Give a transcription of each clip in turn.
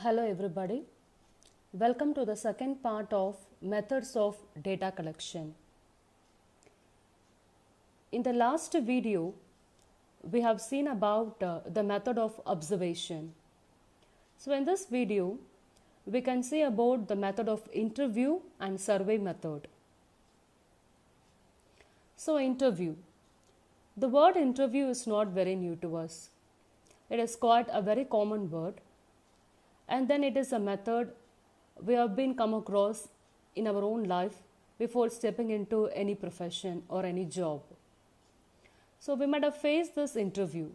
Hello everybody, welcome to the second part of methods of data collection. In the last video, we have seen about the method of observation. So in this video, we can see about the method of interview and survey method. So interview. The word interview is not very new to us. It is quite a very common word. And then it is a method we have been come across in our own life before stepping into any profession or any job. So we might have faced this interview.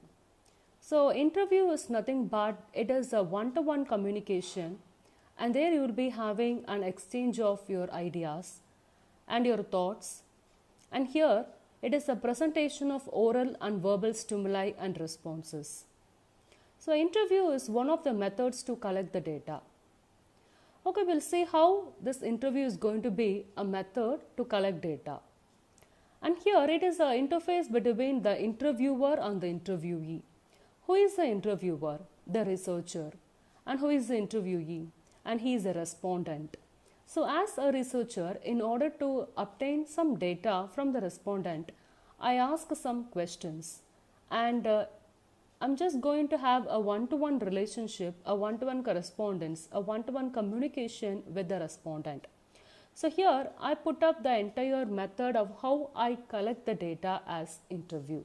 So interview is nothing but it is a one-to-one communication, and there you will be having an exchange of your ideas and your thoughts. And here it is a presentation of oral and verbal stimuli and responses. So interview is one of the methods to collect the data. Okay, we'll see how this interview is going to be a method to collect data. And here it is an interface between the interviewer and the interviewee. Who is the interviewer? The researcher. And who is the interviewee? And he is a respondent. So as a researcher, in order to obtain some data from the respondent, I ask some questions, and I'm just going to have a one-to-one relationship, a one-to-one correspondence, a one-to-one communication with the respondent. So here I put up the entire method of how I collect the data as interview.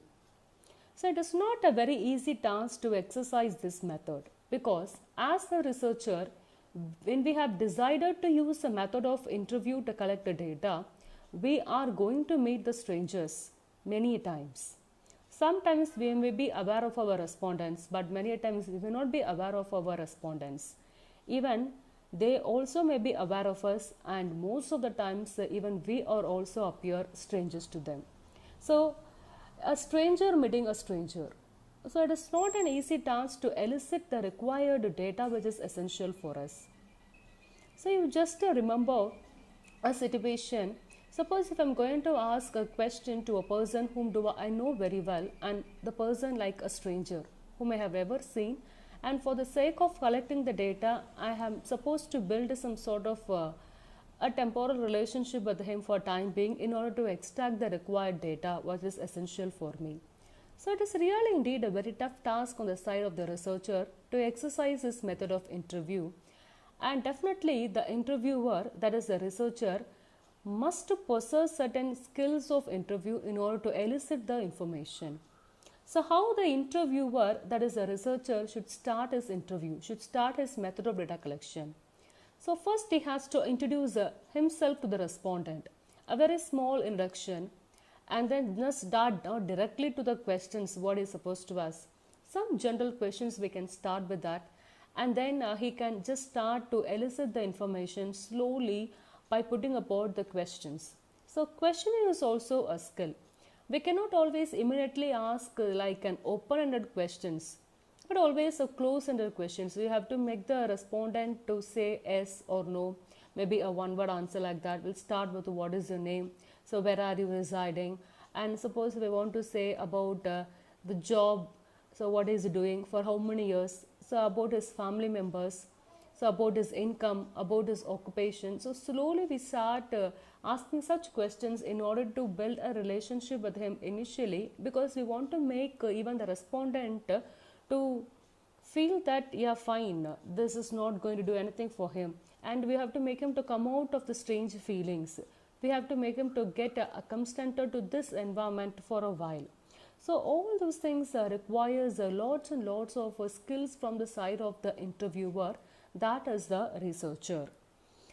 So it is not a very easy task to exercise this method, because as a researcher, when we have decided to use a method of interview to collect the data, we are going to meet the strangers many times. Sometimes we may be aware of our respondents, but many times we may not be aware of our respondents. Even they also may be aware of us, and most of the times even we are also appear strangers to them. So a stranger meeting a stranger. So it is not an easy task to elicit the required data which is essential for us. So you just remember a situation. Suppose if I'm going to ask a question to a person whom I know very well, and the person like a stranger whom I have ever seen, and for the sake of collecting the data, I am supposed to build some sort of a temporal relationship with him for time being in order to extract the required data what is essential for me. So it is really indeed a very tough task on the side of the researcher to exercise this method of interview, and definitely the interviewer, that is the researcher, must possess certain skills of interview in order to elicit the information. So how the interviewer, that is the researcher, should start his interview, should start his method of data collection. So first he has to introduce himself to the respondent, a very small introduction, and then just start directly to the questions what is supposed to ask. Some general questions we can start with that, and then he can just start to elicit the information slowly by putting about the questions. So questioning is also a skill. We cannot always immediately ask like an open-ended questions, but always a close-ended questions. We have to make the respondent to say yes or no, maybe a one-word answer like that. We'll start with what is your name, so where are you residing, and suppose we want to say about the job, so what is he doing, for how many years, so about his family members, so about his income, about his occupation. So slowly we start asking such questions in order to build a relationship with him initially, because we want to make even the respondent to feel that yeah fine, this is not going to do anything for him, and we have to make him to come out of the strange feelings. We have to make him to get accustomed to this environment for a while. So all those things requires lots and lots of skills from the side of the interviewer, that is the researcher.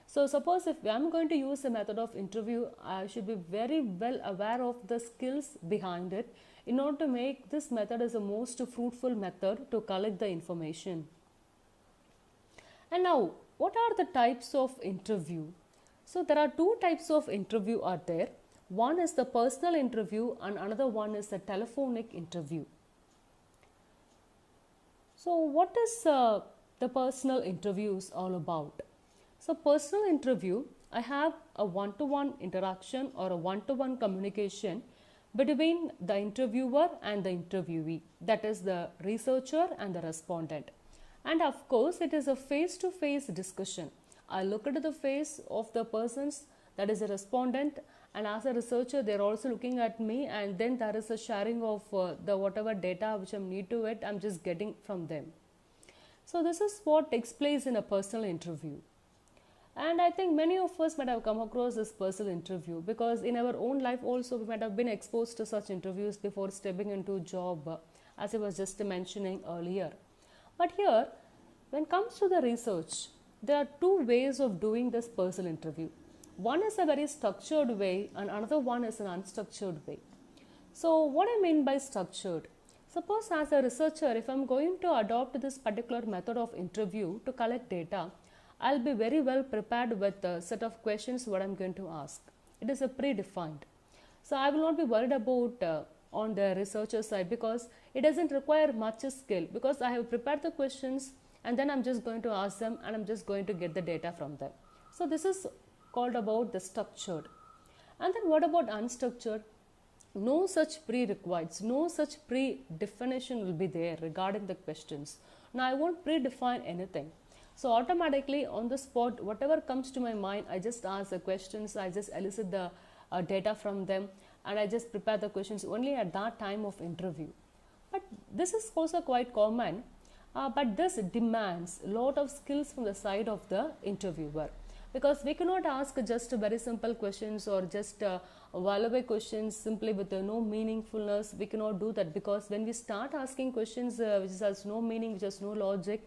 So suppose if I am going to use a method of interview, I should be very well aware of the skills behind it in order to make this method as the most fruitful method to collect the information. And now, what are the types of interview? So there are two types of interview are there. One is the personal interview and another one is the telephonic interview. So what is the personal interviews all about? So personal interview, I have a one-to-one interaction or a one-to-one communication between the interviewer and the interviewee, that is the researcher and the respondent. And of course, it is a face-to-face discussion. I look at the face of the persons, that is a respondent, and as a researcher, they're also looking at me, and then there is a sharing of the whatever data which I'm need to it, I'm just getting from them. So this is what takes place in a personal interview. And I think many of us might have come across this personal interview because in our own life also we might have been exposed to such interviews before stepping into a job, as I was just mentioning earlier. But here, when it comes to the research, there are two ways of doing this personal interview. One is a very structured way and another one is an unstructured way. So what I mean by structured? Suppose as a researcher, if I'm going to adopt this particular method of interview to collect data, I'll be very well prepared with a set of questions what I'm going to ask. It is a predefined. So I will not be worried about on the researcher side because it doesn't require much skill because I have prepared the questions and then I'm just going to ask them and I'm just going to get the data from them. So this is called about the structured. And then what about unstructured? No such prerequisites, no such pre-definition will be there regarding the questions. Now I won't predefine anything. So automatically on the spot, whatever comes to my mind, I just ask the questions, I just elicit the data from them and I just prepare the questions only at that time of interview. But this is also quite common, but this demands a lot of skills from the side of the interviewer. Because we cannot ask just very simple questions or just valuable questions simply with no meaningfulness. We cannot do that because when we start asking questions which has no meaning, which has no logic,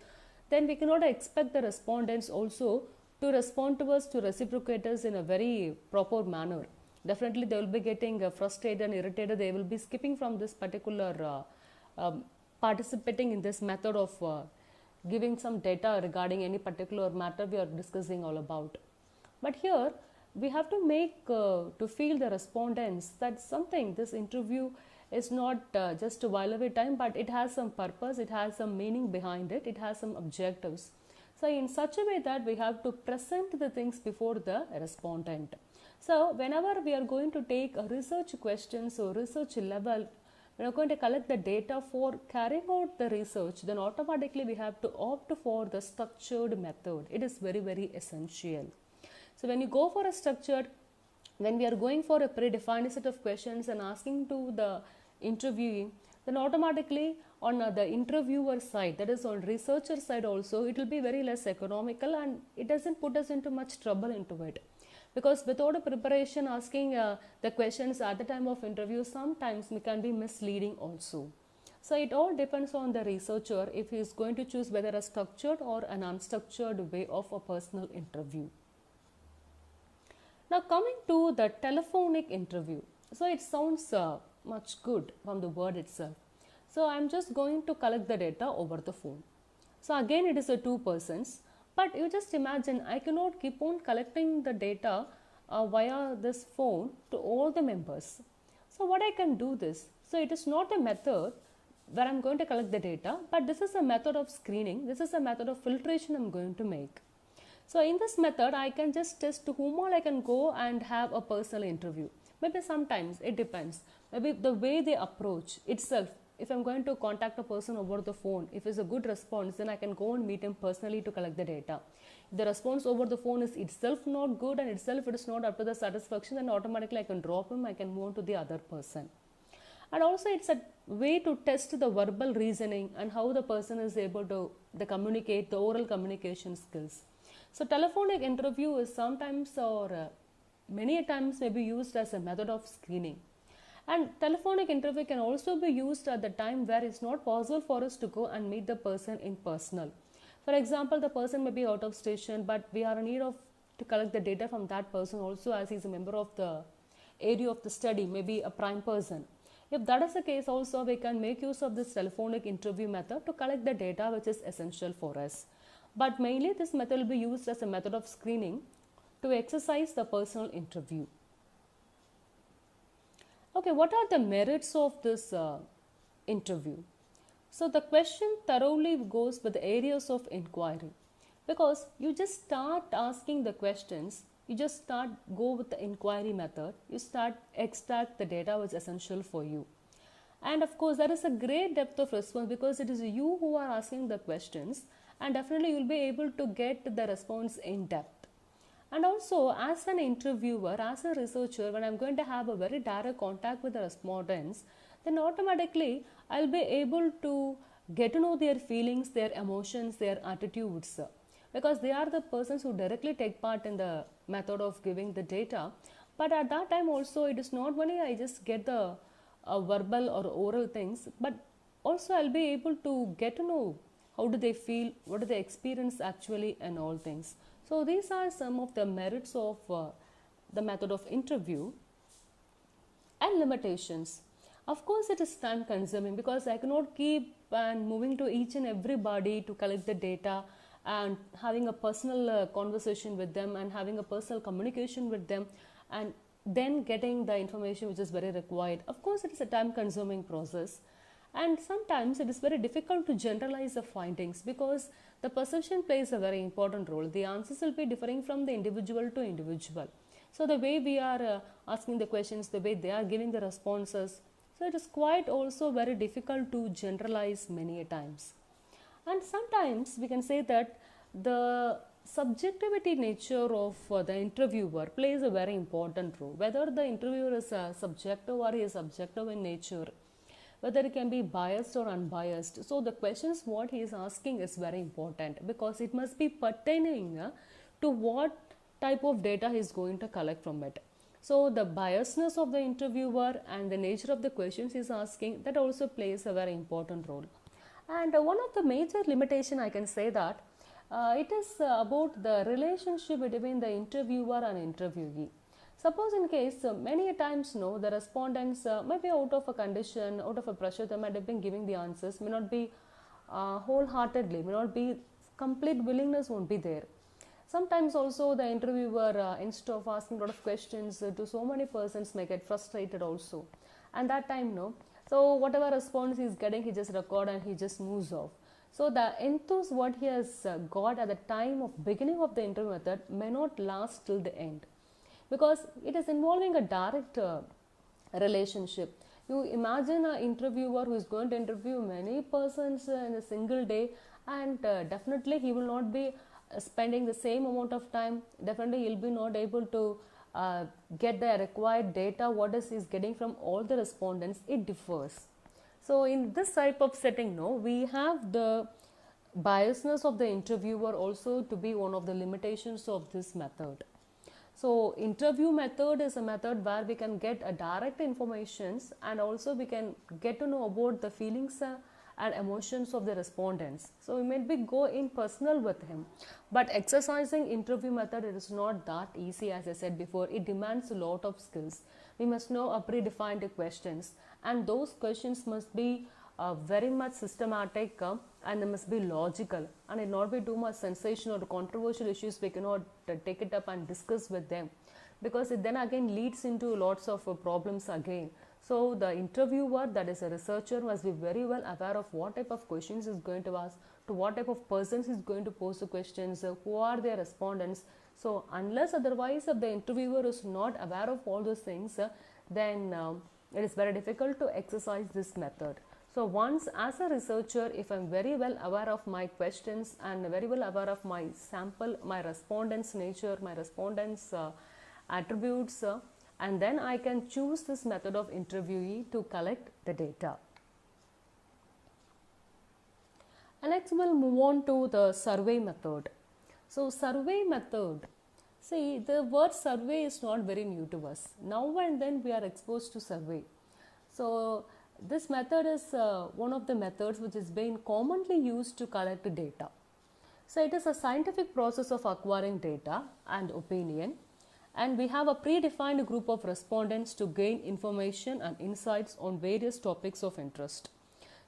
then we cannot expect the respondents also to respond to us, to reciprocate us in a very proper manner. Definitely they will be getting frustrated and irritated. They will be skipping from this particular participating in this method of giving some data regarding any particular matter we are discussing all about. But here we have to make to feel the respondents that something, this interview is not just to while away time, but it has some purpose, it has some meaning behind it, it has some objectives. So in such a way that we have to present the things before the respondent. So whenever we are going to take a research questions or research level, we are going to collect the data for carrying out the research, then automatically we have to opt for the structured method. It is very, very essential. So when you go for a structured, when we are going for a predefined set of questions and asking to the interviewee, then automatically on the interviewer side, that is on researcher side also, it will be very less economical and it doesn't put us into much trouble into it. Because without a preparation, asking the questions at the time of interview, sometimes we can be misleading also. So it all depends on the researcher if he is going to choose whether a structured or an unstructured way of a personal interview. Now coming to the telephonic interview. So it sounds much good from the word itself. So I'm just going to collect the data over the phone. So again it is a two persons. But you just imagine, I cannot keep on collecting the data via this phone to all the members. So what I can do this? So it is not a method where I'm going to collect the data, but this is a method of screening. This is a method of filtration I'm going to make. So in this method, I can just test to whom all I can go and have a personal interview. Maybe sometimes it depends. Maybe the way they approach itself. If I'm going to contact a person over the phone, if it's a good response, then I can go and meet him personally to collect the data. If the response over the phone is itself not good and itself it is not up to the satisfaction, then automatically I can drop him, I can move on to the other person. And also it's a way to test the verbal reasoning and how the person is able to communicate, the oral communication skills. So telephonic interview is sometimes or many times may be used as a method of screening. And telephonic interview can also be used at the time where it's not possible for us to go and meet the person in personal. For example, the person may be out of station, but we are in need of to collect the data from that person also as he's a member of the area of the study, maybe a prime person. If that is the case also, we can make use of this telephonic interview method to collect the data which is essential for us. But mainly this method will be used as a method of screening to exercise the personal interview. Okay, what are the merits of this interview? So the question thoroughly goes with the areas of inquiry, because you just start asking the questions, you just start go with the inquiry method, you start extract the data which is essential for you. And of course, there is a great depth of response because it is you who are asking the questions and definitely you'll be able to get the response in depth. And also, as an interviewer, as a researcher, when I'm going to have a very direct contact with the respondents, then automatically I'll be able to get to know their feelings, their emotions, their attitudes, because they are the persons who directly take part in the method of giving the data. But at that time also, it is not only I just get the verbal or oral things, but also I'll be able to get to know how do they feel, what do they experience actually, and all things. So these are some of the merits of the method of interview. And limitations. Of course, it is time consuming because I cannot keep and moving to each and everybody to collect the data and having a personal conversation with them and having a personal communication with them and then getting the information which is very required. Of course, it is a time consuming process, and sometimes it is very difficult to generalize the findings because the perception plays a very important role. The answers will be differing from the individual to individual. So the way we are asking the questions, the way they are giving the responses, so it is quite also very difficult to generalize many a times. And sometimes we can say that the subjectivity nature of the interviewer plays a very important role. Whether the interviewer is subjective or he is objective in nature, whether it can be biased or unbiased. So the questions what he is asking is very important because it must be pertaining to what type of data he is going to collect from it. So the biasness of the interviewer and the nature of the questions he is asking, that also plays a very important role. And one of the major limitation I can say that it is about the relationship between the interviewer and interviewee. Suppose in case many a times the respondents may be out of a condition, out of a pressure, they might have been giving the answers, may not be wholeheartedly, may not be complete willingness won't be there. Sometimes also the interviewer instead of asking a lot of questions to so many persons may get frustrated also. And that time so whatever response he is getting, he just record and he just moves off. So the enthuse what he has got at the time of beginning of the interview method may not last till the end, because it is involving a direct relationship. You imagine an interviewer who is going to interview many persons in a single day, and definitely he will not be spending the same amount of time. Definitely he will be not able to get the required data. What is he getting from all the respondents, it differs. So in this type of setting we have the biasness of the interviewer also to be one of the limitations of this method. So interview method is a method where we can get a direct informations, and also we can get to know about the feelings and emotions of the respondents. So we may be go in personal with him, but exercising interview method, it is not that easy. As I said before, it demands a lot of skills. We must know a predefined questions, and those questions must be very much systematic and they must be logical, and it not be too much sensational or controversial issues. We cannot take it up and discuss with them, because it then again leads into lots of problems again. So the interviewer, that is a researcher, must be very well aware of what type of questions is going to ask, to what type of persons is going to pose the questions, who are their respondents. So unless otherwise if the interviewer is not aware of all those things, then it is very difficult to exercise this method. So once as a researcher, if I am very well aware of my questions and very well aware of my sample, my respondents' nature, my respondents' attributes, and then I can choose this method of interviewee to collect the data. And next we'll move on to the survey method. So survey method, see, the word survey is not very new to us. Now and then we are exposed to survey. So this method is one of the methods which is being commonly used to collect data. So it is a scientific process of acquiring data and opinion, and we have a predefined group of respondents to gain information and insights on various topics of interest.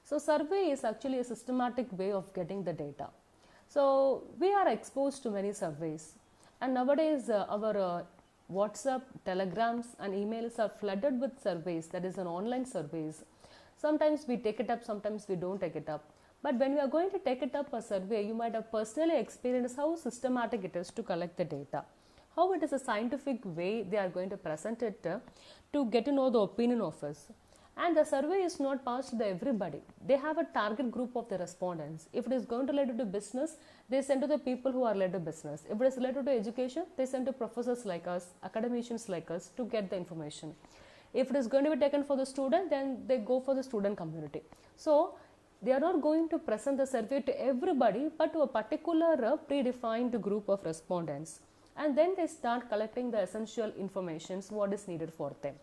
So survey is actually a systematic way of getting the data. So we are exposed to many surveys, and nowadays our WhatsApp, telegrams and emails are flooded with surveys, that is an online surveys. Sometimes we take it up, sometimes we don't take it up. But when we are going to take it up a survey, you might have personally experienced how systematic it is to collect the data, how it is a scientific way they are going to present it to get to know the opinion of us. And the survey is not passed to everybody. They have a target group of the respondents. If it is going to related to business, they send to the people who are related to business. If it is related to education, they send to professors like us, academicians like us to get the information. If it is going to be taken for the student, then they go for the student community. So they are not going to present the survey to everybody, but to a particular predefined group of respondents. And then they start collecting the essential information, what is needed for them.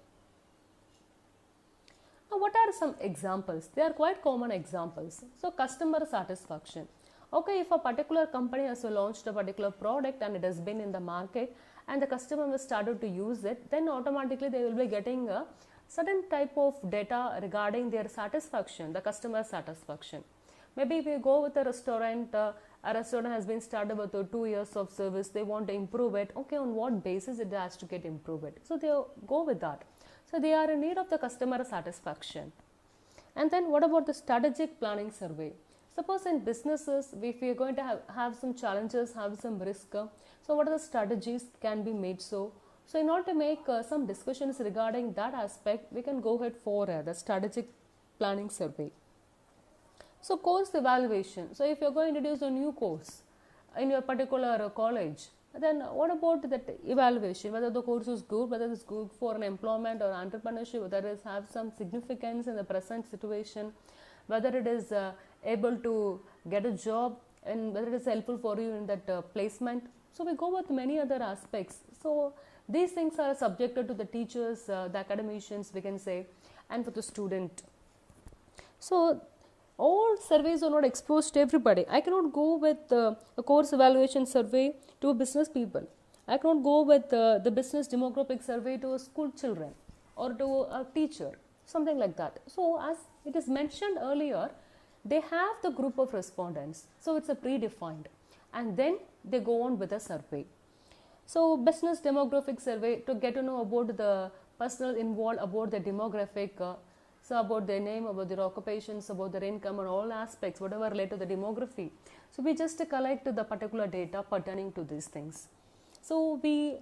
Now, what are some examples? They are quite common examples. So, customer satisfaction. Okay, if a particular company has launched a particular product and it has been in the market and the customer has started to use it, then automatically they will be getting a certain type of data regarding their satisfaction, the customer satisfaction. Maybe if we go with a restaurant has been started with 2 years of service, they want to improve it. Okay, on what basis it has to get improved? So they go with that. So they are in need of the customer satisfaction. And then what about the strategic planning survey? Suppose in businesses, if we are going to have some challenges, have some risk, so what are the strategies can be made? So in order to make some discussions regarding that aspect, we can go ahead for the strategic planning survey. So course evaluation. So if you are going to introduce a new course in your particular college, then what about that evaluation? Whether the course is good, whether it is good for an employment or entrepreneurship, whether it has some significance in the present situation, whether it is able to get a job, and whether it is helpful for you in that placement. So we go with many other aspects. So these things are subjected to the teachers, the academicians, we can say, and for the student. So all surveys are not exposed to everybody. I cannot go with a course evaluation survey to business people. I cannot go with the business demographic survey to school children or to a teacher, something like that. So as it is mentioned earlier, they have the group of respondents. So it's a predefined, and then they go on with a survey. So business demographic survey to get to know about the personnel involved, about the demographic, so about their name, about their occupations, about their income and all aspects, whatever related to the demography. So we just collect the particular data pertaining to these things. So we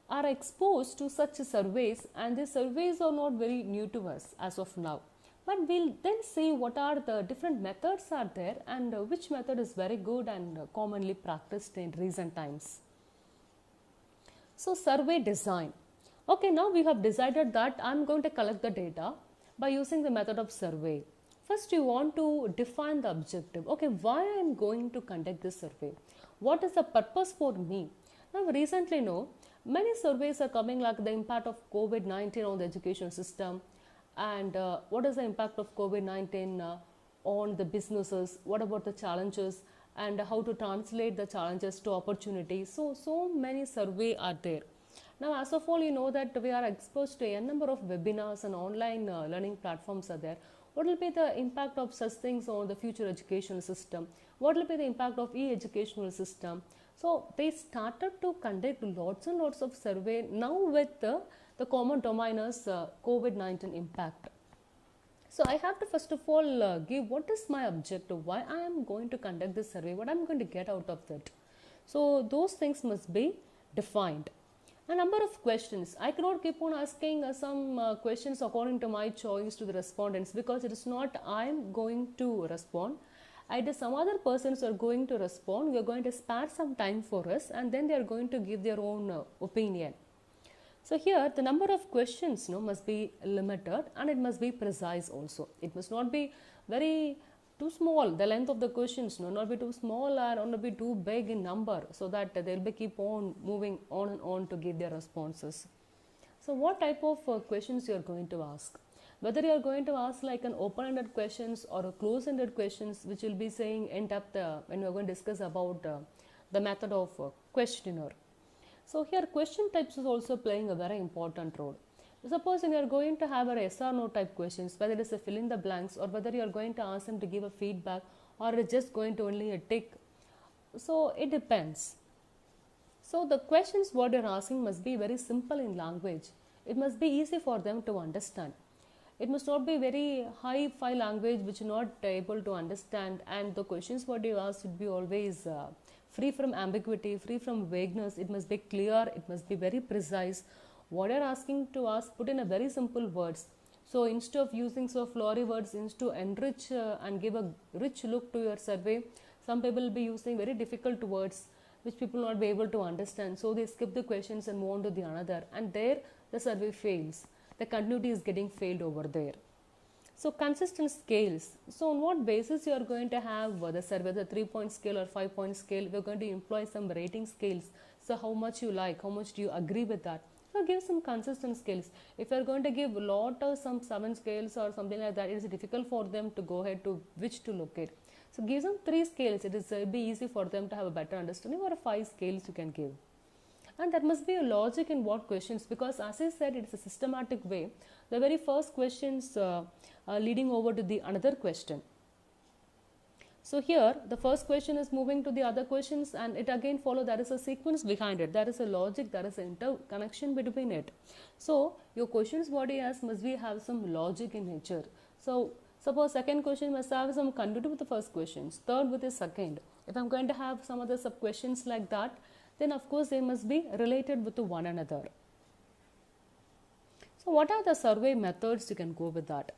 are exposed to such surveys, and these surveys are not very new to us as of now. But we'll then see what are the different methods are there and which method is very good and commonly practiced in recent times. So survey design. Okay, now we have decided that I'm going to collect the data by using the method of survey. First, you want to define the objective. Okay, why I'm going to conduct this survey? What is the purpose for me? Now, recently, many surveys are coming like the impact of COVID-19 on the education system, and what is the impact of COVID-19 on the businesses? What about the challenges and how to translate the challenges to opportunities? So many surveys are there. Now, as of all, you know that we are exposed to a number of webinars and online learning platforms are there. What will be the impact of such things on the future educational system? What will be the impact of e-educational system? So they started to conduct lots and lots of survey now with the common domain as COVID-19 impact. So I have to first of all give what is my objective, why I am going to conduct this survey, what I am going to get out of that. So those things must be defined. A number of questions. I cannot keep on asking some questions according to my choice to the respondents, because it is not I am going to respond. It is some other persons are going to respond. We are going to spare some time for us, and then they are going to give their own opinion. So here the number of questions must be limited, and it must be precise also. It must not be very too small, the length of the questions not be too small or not be too big in number, so that they will be keep on moving on and on to give their responses. So what type of questions you are going to ask? Whether you are going to ask like an open-ended questions or a close-ended questions, which will be saying in depth when we are going to discuss about the method of questionnaire. So here question types is also playing a very important role. Suppose you are going to have a yes or no type questions, whether it is a fill in the blanks or whether you are going to ask them to give a feedback or it's just going to only a tick. So it depends. So the questions what you are asking must be very simple in language. It must be easy for them to understand. It must not be very high-fi language which you are not able to understand, and the questions what you ask should be always free from ambiguity, free from vagueness. It must be clear, it must be very precise. What you are asking to ask, put in a very simple words, So instead of using so flowery words, instead to enrich and give a rich look to your survey, some people will be using very difficult words which people will not be able to understand. So they skip the questions and move on to the another, and there the survey fails. The continuity is getting failed over there. So consistent scales. So on what basis you are going to have the survey, the 3-point scale or 5-point scale? We are going to employ some rating scales. So how much you like, how much do you agree with that? So give some consistent scales. If you are going to give a lot of some 7 scales or something like that, it is difficult for them to go ahead to which to locate. So give them 3 scales. It is be easy for them to have a better understanding, or 5 scales you can give. And there must be a logic in what questions, because as I said, it's a systematic way. The very first questions leading over to the another question. So here the first question is moving to the other questions, and it again follow. There is a sequence behind it. There is a logic. There is an interconnection between it. So your questions body must be have some logic in nature. So suppose second question must have some continuity with the first questions, third with the second. If I'm going to have some other sub questions like that, then of course they must be related with one another. So what are the survey methods you can go with that?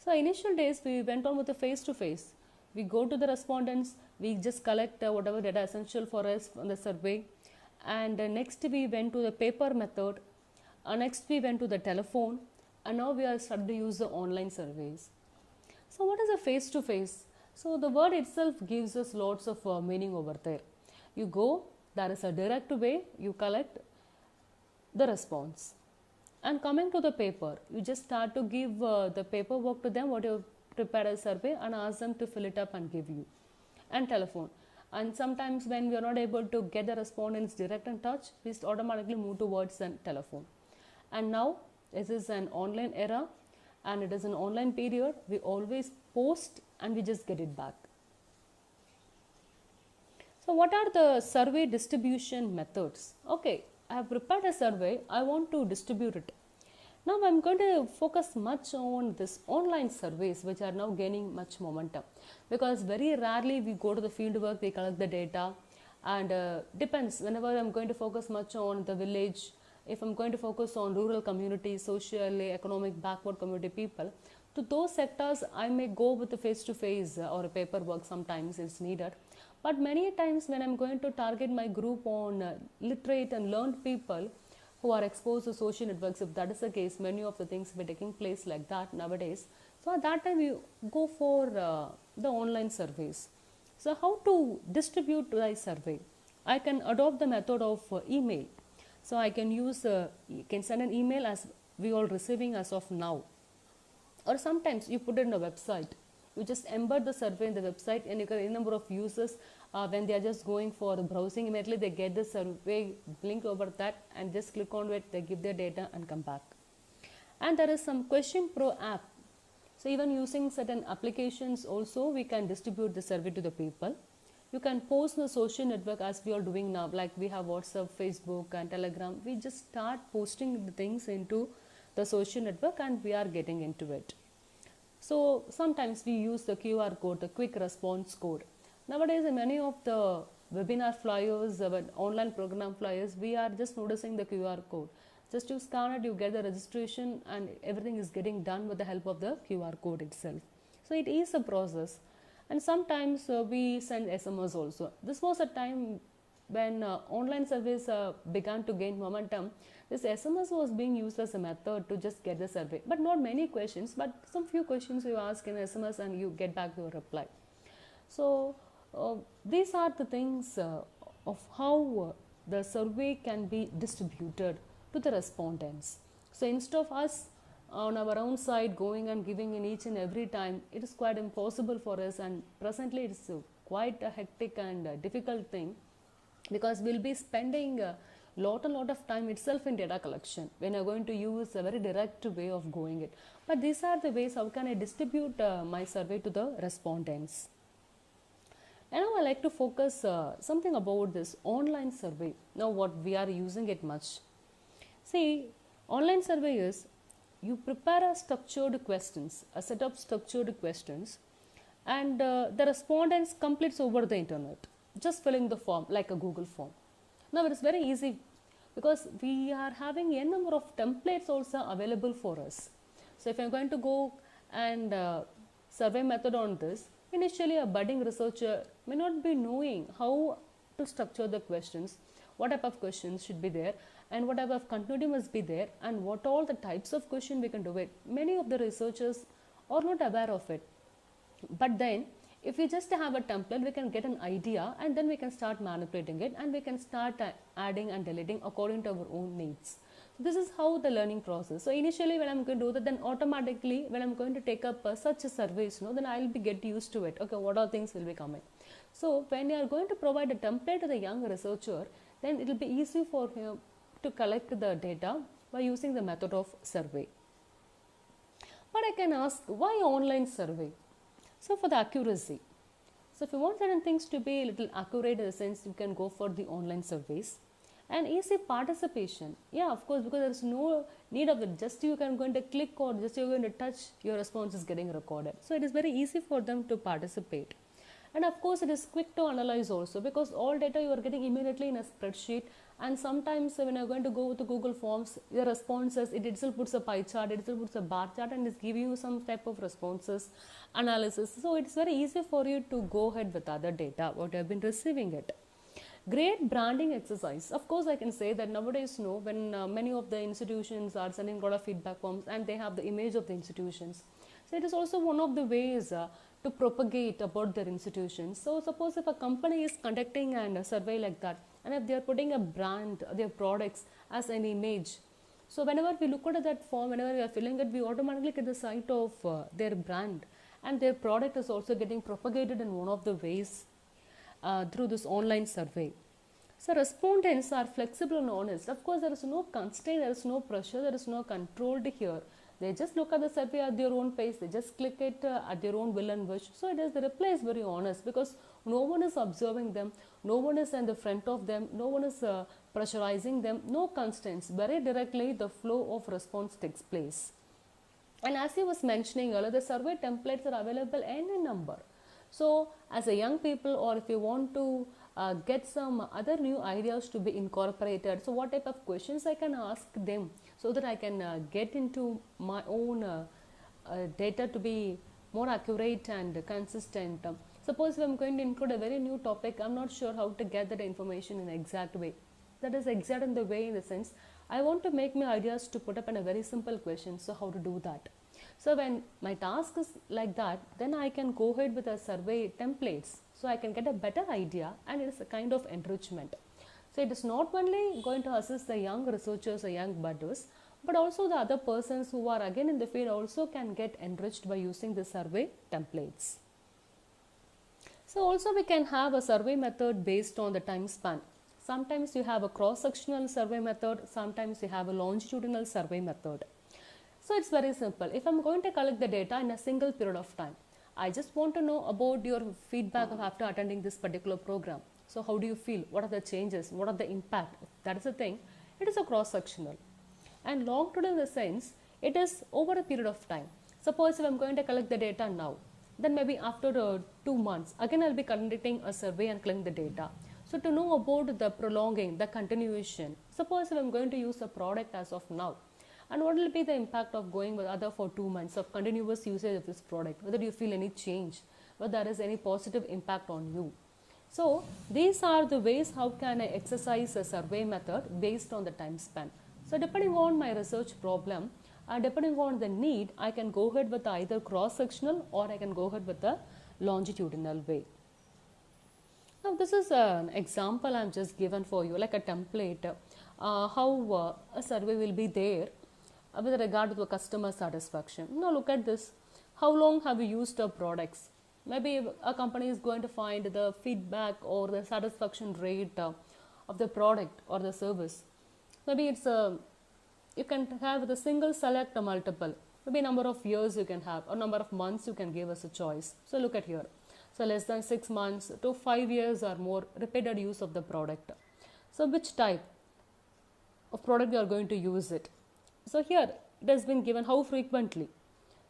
So initial days we went on with the face-to-face. We go to the respondents, we just collect whatever data essential for us on the survey, and next we went to the paper method, next we went to the telephone, and now we are starting to use the online surveys. So what is a face-to-face? So the word itself gives us lots of meaning over there. You go, there is a direct way, you collect the response. And coming to the paper, you just start to give the paperwork to them, what you prepare a survey, and ask them to fill it up and give you. And telephone. And sometimes when we are not able to get the respondents direct in touch, we just automatically move towards the telephone. And now this is an online era, and it is an online period. We always post and we just get it back. So what are the survey distribution methods? Okay, I have prepared a survey, I want to distribute it. Now I am going to focus much on this online surveys, which are now gaining much momentum, because very rarely we go to the field work, we collect the data, and depends, whenever I am going to focus much on the village, if I am going to focus on rural communities, socially, economic backward community people, to those sectors I may go with the face-to-face or a paperwork, sometimes it's needed. But many times when I'm going to target my group on literate and learned people who are exposed to social networks, if that is the case, many of the things will be taking place like that nowadays. So at that time you go for the online surveys. So how to distribute the survey? I can adopt the method of email. So I can use, you can send an email as we all receiving as of now. Or sometimes you put it in a website. You just embed the survey in the website, and you can a number of users when they are just going for the browsing, immediately they get the survey link over that and just click on it, they give their data and come back. And there is some Question Pro app. So even using certain applications also we can distribute the survey to the people. You can post the social network as we are doing now, like we have WhatsApp, Facebook and Telegram. We just start posting the things into the social network and we are getting into it. So sometimes we use the QR code, the quick response code. Nowadays in many of the webinar flyers, online program flyers, we are just noticing the QR code. Just you scan it, you get the registration, and everything is getting done with the help of the QR code itself. So it is a process. And sometimes we send SMS also. This was a time when online surveys began to gain momentum. This SMS was being used as a method to just get the survey, but not many questions, but some few questions you ask in SMS and you get back your reply. So these are the things of how the survey can be distributed to the respondents. So instead of us on our own side going and giving in each and every time, it is quite impossible for us, and presently it is quite a hectic and difficult thing, because we'll be spending a lot of time itself in data collection when you're going to use a very direct way of going it. But these are the ways how can I distribute my survey to the respondents. And now I like to focus something about this online survey. Now what we are using it much. See, online survey is you prepare a structured questions, a set of structured questions, and the respondents completes over the internet, just filling the form like a Google form. Now it is very easy because we are having a number of templates also available for us. So if I'm going to go and survey method on this, initially a budding researcher may not be knowing how to structure the questions, what type of questions should be there, and what type of continuity must be there, and what all the types of question we can do it. Many of the researchers are not aware of it. But then if we just have a template, we can get an idea, and then we can start manipulating it, and we can start adding and deleting according to our own needs. So this is how the learning process. So initially when I'm going to do that, then automatically when I'm going to take up such a surveys, then I'll be get used to it. Okay, what are things will be coming. So when you are going to provide a template to the young researcher, then it will be easy for him to collect the data by using the method of survey. But I can ask, why online survey? So for the accuracy. So if you want certain things to be a little accurate, in the sense you can go for the online surveys. And easy participation. Yeah, of course, because there is no need of it. Just you can going to click or just you're going to touch, your response is getting recorded. So it is very easy for them to participate. And of course, it is quick to analyze also, because all data you are getting immediately in a spreadsheet. And sometimes when you're going to go to Google Forms, the responses, it itself puts a pie chart, it itself puts a bar chart, and it's giving you some type of responses, analysis. So it's very easy for you to go ahead with other data, what you have been receiving it. Great branding exercise. Of course, I can say that nowadays, when many of the institutions are sending a lot of feedback forms and they have the image of the institutions. So it is also one of the ways to propagate about their institutions. So suppose if a company is conducting a survey like that, and if they are putting a brand, their products as an image. So whenever we look at that form, whenever we are filling it, we automatically get the sight of their brand, and their product is also getting propagated in one of the ways through this online survey. So respondents are flexible and honest. Of course, there is no constraint, there is no pressure, there is no control here. They just look at the survey at their own pace, they just click it at their own will and wish. So the reply is very honest, because no one is observing them, no one is in the front of them, no one is pressurizing them, no constraints. Very directly the flow of response takes place. And as I was mentioning earlier, the survey templates are available any number. So as a young people, or if you want to get some other new ideas to be incorporated, so what type of questions I can ask them, so that I can get into my own data to be more accurate and consistent. Suppose if I'm going to include a very new topic, I'm not sure how to get that information in an exact way. That is exact in the way, in the sense, I want to make my ideas to put up in a very simple question. So how to do that? So when my task is like that, then I can go ahead with a survey templates. So I can get a better idea, and it is a kind of enrichment. So it is not only going to assist the young researchers or young budders, but also the other persons who are again in the field also can get enriched by using the survey templates. So also we can have a survey method based on the time span. Sometimes you have a cross-sectional survey method, sometimes you have a longitudinal survey method. So it's very simple. If I'm going to collect the data in a single period of time, I just want to know about your feedback after attending this particular program. So how do you feel? What are the changes? What are the impact? If that is the thing, it is a cross-sectional. And longitudinal in the sense, it is over a period of time. Suppose if I'm going to collect the data now, then maybe after 2 months, again I'll be conducting a survey and collecting the data. So to know about the prolonging, the continuation, suppose if I'm going to use a product as of now, and what will be the impact of going with other for 2 months of continuous usage of this product, whether you feel any change, whether there is any positive impact on you. So these are the ways how can I exercise a survey method based on the time span. So depending on my research problem, depending on the need, I can go ahead with either cross-sectional or I can go ahead with the longitudinal way. Now this is an example I'm just given for you, like a template, how a survey will be there with regard to the customer satisfaction. Now look at this. How long have you used our products? Maybe a company is going to find the feedback or the satisfaction rate of the product or the service. Maybe it's you can have the single, select, a multiple. Maybe number of years you can have, or number of months you can give us a choice. So look at here. So less than 6 months to 5 years or more repeated use of the product. So which type of product you are going to use it? So here it has been given how frequently.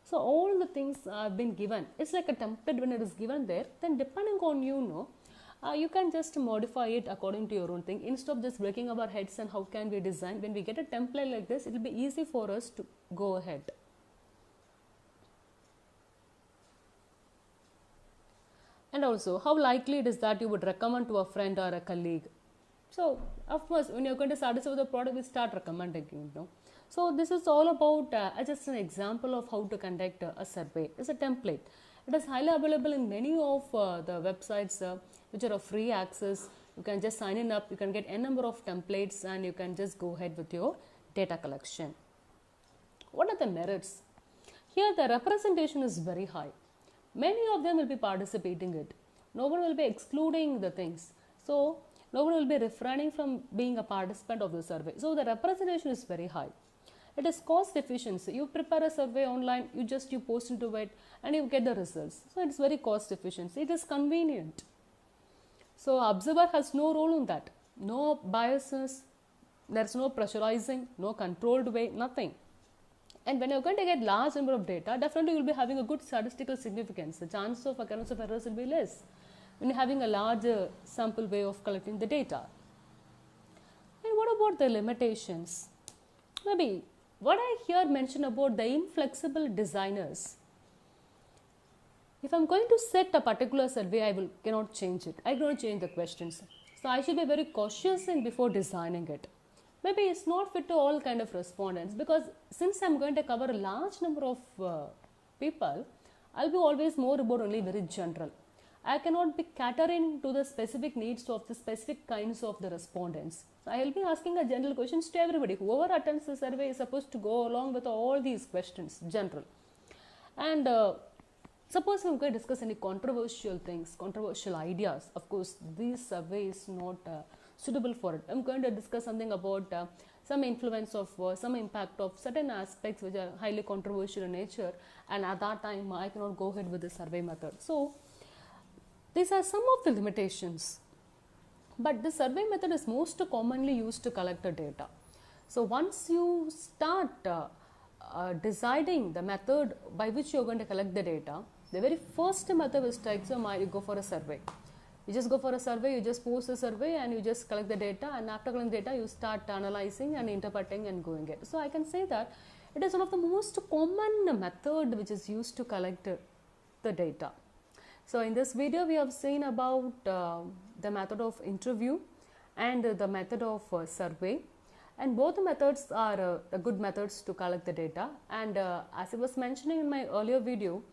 So all the things have been given. It's like a template when it is given there. Then depending on you can just modify it according to your own thing. Instead of just breaking our heads and how can we design. When we get a template like this, it will be easy for us to go ahead. And also, how likely it is that you would recommend to a friend or a colleague. So, of course, when you're going to satisfy with the product, we start recommending you. So, this is all about just an example of how to conduct a survey. It's a template. It is highly available in many of the websites which are of free access. You can just sign in up, you can get a number of templates, and you can just go ahead with your data collection. What are the merits? Here the representation is very high. Many of them will be participating it. No one will be excluding the things. So no one will be refraining from being a participant of the survey. So the representation is very high. It is cost efficiency. You prepare a survey online, you post into it, and you get the results. So it's very cost efficiency. It is convenient. So observer has no role in that. No biases. There's no pressurizing, no controlled way, nothing. And when you're going to get large number of data, definitely you'll be having a good statistical significance. The chance of occurrence of errors will be less when you're having a larger sample way of collecting the data. And what about the limitations? Maybe what I here mention about the inflexible designers. If I'm going to set a particular survey, I cannot change it. I cannot change the questions. So I should be very cautious before designing it. Maybe it's not fit to all kind of respondents, because since I'm going to cover a large number of people, I'll be always more about only very general. I cannot be catering to the specific needs of the specific kinds of the respondents. So I will be asking a general questions to everybody. Whoever attends the survey is supposed to go along with all these questions, general. And suppose I'm going to discuss any controversial things, controversial ideas. Of course, this survey is not suitable for it. I'm going to discuss something about some influence of, some impact of certain aspects which are highly controversial in nature, and at that time I cannot go ahead with the survey method. So these are some of the limitations. But the survey method is most commonly used to collect the data. So once you start deciding the method by which you're going to collect the data, the very first method which strikes your mind, you go for a survey. You just go for a survey, you just post a survey, and you just collect the data, and after collecting data, you start analyzing and interpreting and going it. So I can say that it is one of the most common method which is used to collect the data. So in this video, we have seen about the method of interview and the method of survey, and both the methods are the good methods to collect the data. And as I was mentioning in my earlier video,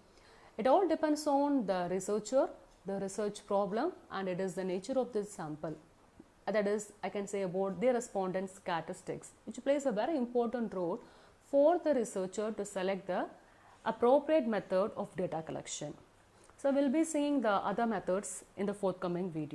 it all depends on the researcher, the research problem, and it is the nature of this sample. That is, I can say about the respondent's statistics, which plays a very important role for the researcher to select the appropriate method of data collection. So we'll be seeing the other methods in the forthcoming video.